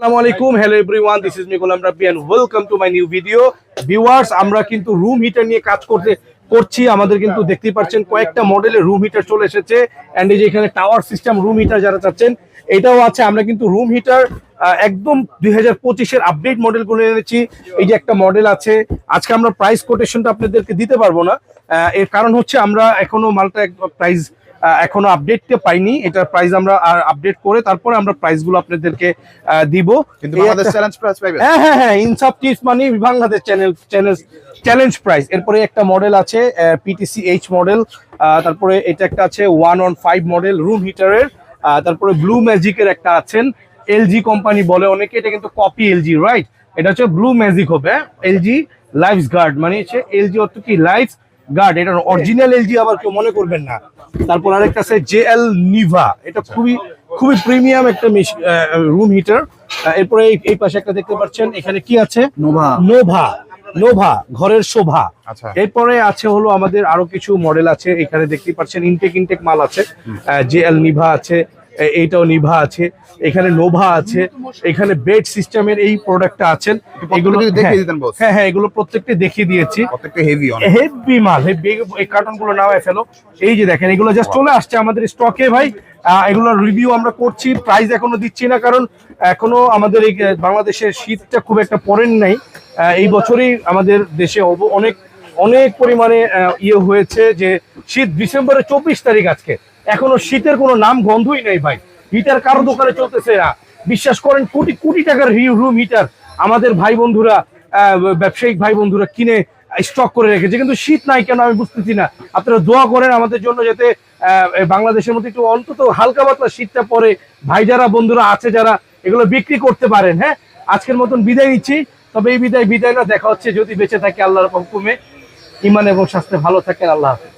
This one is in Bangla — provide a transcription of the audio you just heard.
আসসালামু hello everyone, this is me Golam Rabbi and welcome to my new video. Viewers, আমরা কিন্তু রুম হিটার নিয়ে কাজ করছি। আমাদের কিন্তু দেখতেই পাচ্ছেন কয়েকটা মডেলের রুম হিটার চলে এসেছে। এন্ড এই যে এখানে টাওয়ার সিস্টেম রুম হিটার যারা চাচ্ছেন এটাও আছে। আমরা কিন্তু রুম হিটার একদম 2025-এর আপডেট মডেলগুলো এনেছি। এই যে একটা মডেল আছে, আজকে আমরা প্রাইস কোটেশনটা আপনাদেরকে দিতে পারবো না, এর কারণ হচ্ছে আমরা এখনো মালটা প্রাইস এখনো আপডেটটা পাইনি। এটার প্রাইস আমরা আপডেট করে তারপরে আমরা প্রাইস গুলো আপনাদেরকে দিব। কিন্তু বাংলাদেশ চ্যালেঞ্জ প্রাইস পাইবেন। হ্যাঁ, ইনসাফ টিপস মানে বাংলাদেশ চ্যালেঞ্জ প্রাইস। এরপরে একটা মডেল আছে পিটিসি এইচ মডেল, তারপরে এটা একটা আছে 115 মডেল রুম হিটারের, তারপরে ব্লু ম্যাজিকের একটা আছেন, এলজি কোম্পানি বলে অনেকে, এটা কিন্তু কপি এলজি, রাইট? এটা হচ্ছে ব্লু ম্যাজিক হবে, এলজি লাইফস গার্ড, মানে হচ্ছে এলজি অর্থ কি লাইফস গার্ড, এটা অরিজিনাল এলজি আবার কেউ মনে করবেন না। তারপর আরেকটা আছে জেএল নিভা, এটা খুবই প্রিমিয়াম একটা রুম হিটার। এরপরে এই পাশে একটা দেখতে পাচ্ছেন, এখানে কি আছে? নোভা ঘরের শোভা। আচ্ছা, এরপরে আছে হলো আমাদের আরো কিছু মডেল আছে, এখানে দেখতে পাচ্ছেন ইনটেক মাল আছে, জেএল নিভা আছে, এইটাও নিভা আছে, এখানে নোভা আছে, এখানে বেড সিস্টেমের এই প্রোডাক্টটা আছেন। এগুলো দেখিয়ে দিতেন বস। হ্যাঁ, এগুলো প্রত্যেকটা দেখিয়ে দিয়েছি। প্রত্যেকটা হেভি মাল, এই কার্টন গুলো নামায় ফেলো। এই যে দেখেন, এগুলো জাস্ট চলে আসছে আমাদের স্টকে ভাই। এগুলোর রিভিউ আমরা করছি, প্রাইস এখনো দিচ্ছি না, কারণ এখনো আমাদের এই বাংলাদেশের শীতটা খুব একটা পড়েন নাই। এই বছরই আমাদের দেশে অনেক পরিমাণে ইয়ে হয়েছে, যে শীত ডিসেম্বরের 24 তারিখ আজকে, এখনো শীতের কোনো নাম গন্ধই নেই ভাই। হিটার কারো দোকানে চলতেছে না, বিশ্বাস করেন। কোটি কোটি টাকার রুম হিটার আমাদের ভাই বন্ধুরা, ব্যবসায়িক ভাই বন্ধুরা কিনে স্টক করে রেখেছে, কিন্তু শীত নাই কেন আমি বুঝতেছি না। আপনারা দোয়া করেন আমাদের জন্য, যাতে বাংলাদেশের মধ্যে একটু অন্তত হালকা পাতলা শীতটা পরে ভাই যারা বন্ধুরা আছে যারা এগুলো বিক্রি করতে পারেন। হ্যাঁ, আজকের মতন বিদায় নিচ্ছি, তবে এই বিদায় না, দেখা হচ্ছে যদি বেঁচে থাকে আল্লাহর হুকুমে, ইমান এবং স্বাস্থ্যে ভালো থাকেন। আল্লাহ হাফেজ।